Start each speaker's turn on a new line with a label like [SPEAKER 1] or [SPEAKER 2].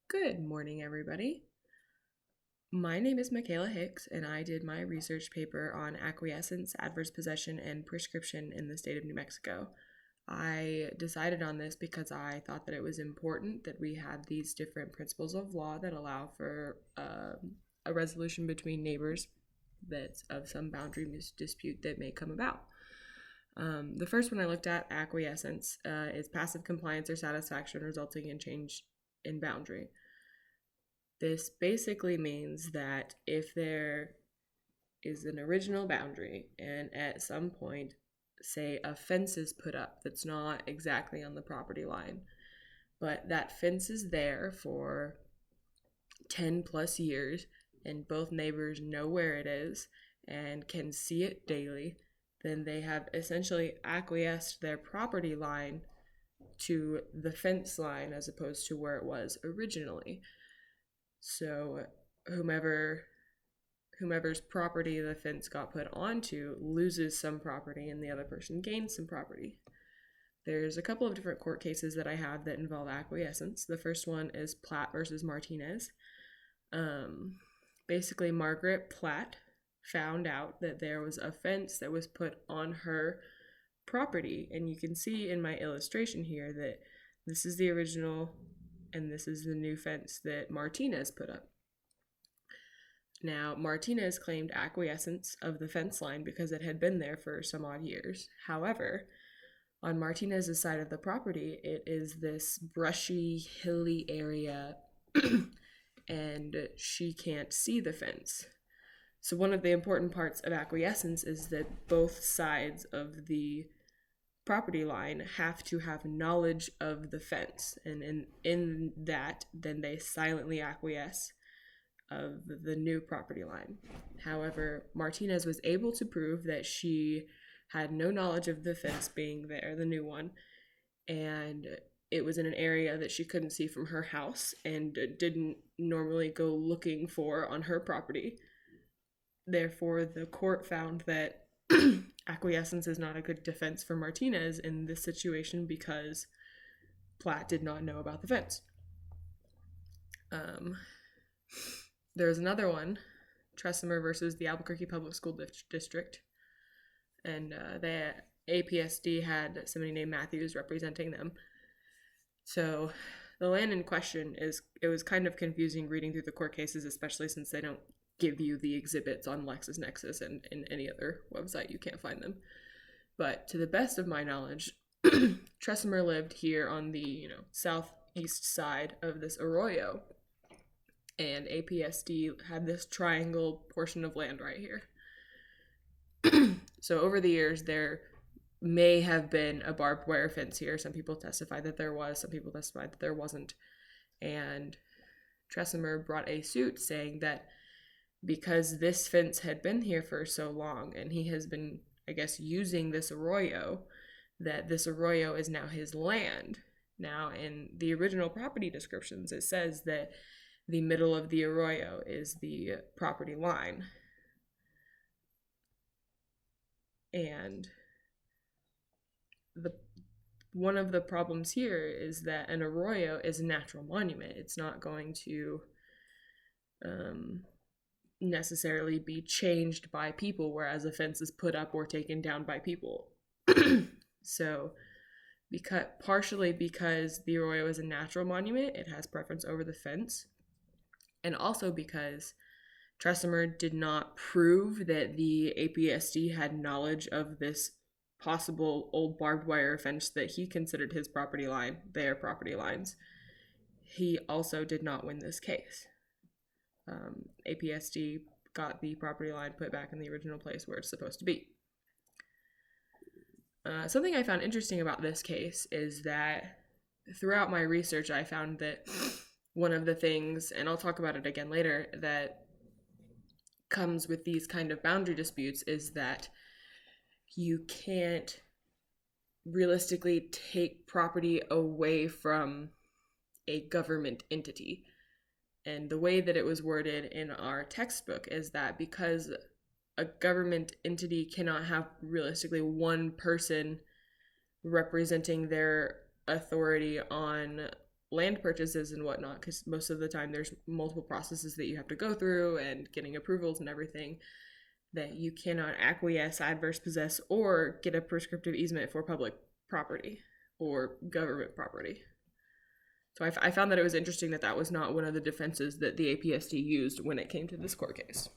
[SPEAKER 1] Good morning, everybody. My name is Mikaela Hicks, and I did my research paper on acquiescence, adverse possession, and prescription in the state of New Mexico. I decided on this because I thought that it was important that we had these different principles of law that allow for a resolution between neighbors that's of some boundary dispute that may come about. The first one I looked at, acquiescence, is passive compliance or satisfaction resulting in change in boundary. This basically means that if there is an original boundary and at some point, say, a fence is put up that's not exactly on the property line, but that fence is there for 10 plus years and both neighbors know where it is and can see it daily, then they have essentially acquiesced their property line to the fence line as opposed to where it was originally. So whomever's property the fence got put onto loses some property and the other person gains some property. There's a couple of different court cases that I have that involve acquiescence. The first one is Platt versus Martinez. Basically, Margaret Platt found out that there was a fence that was put on her property, and you can see in my illustration here that this is the original and this is the new fence that Martinez put up. Now, Martinez claimed acquiescence of the fence line because it had been there for some odd years. However, on Martinez's side of the property, it is this brushy, hilly area, and she can't see the fence. So one of the important parts of acquiescence is that both sides of the property line have to have knowledge of the fence, and in that then they silently acquiesce of the new property line. However, Martinez was able to prove that she had no knowledge of the fence being there, the new one, and it was in an area that she couldn't see from her house and didn't normally go looking for on her property. Therefore, the court found that acquiescence is not a good defense for Martinez in this situation because Platt did not know about the fence. There's another one, Tressimer versus the Albuquerque Public School District, and the APSD had somebody named Matthews representing them. So the land in question it was kind of confusing reading through the court cases, especially since they don't give you the exhibits on LexisNexis and in any other website. You can't find them. But to the best of my knowledge, Tressimer lived here on the southeast side of this arroyo, and APSD had this triangle portion of land right here. So over the years, there may have been a barbed wire fence here. Some people testified that there was, some people testified that there wasn't. And Tressimer brought a suit saying that because this fence had been here for so long and he has been, I guess, using this arroyo, that this arroyo is now his land. Now, in the original property descriptions, it says that the middle of the arroyo is the property line. And one of the problems here is that an arroyo is a natural monument. It's not going to necessarily be changed by people, whereas a fence is put up or taken down by people. So, partially because the arroyo is a natural monument, it has preference over the fence, and also because Tressimer did not prove that the APSD had knowledge of this possible old barbed wire fence that he considered his property line, their property lines. He also did not win this case. APSD got the property line put back in the original place where it's supposed to be. Something I found interesting about this case is that throughout my research, I found that one of the things, and I'll talk about it again later, that comes with these kind of boundary disputes is that you can't realistically take property away from a government entity. And the way that it was worded in our textbook is that because a government entity cannot have realistically one person representing their authority on land purchases and whatnot, because most of the time there's multiple processes that you have to go through and getting approvals and everything, that you cannot acquiesce, adverse possess, or get a prescriptive easement for public property or government property. So I found that it was interesting that that was not one of the defenses that the APSD used when it came to this court case.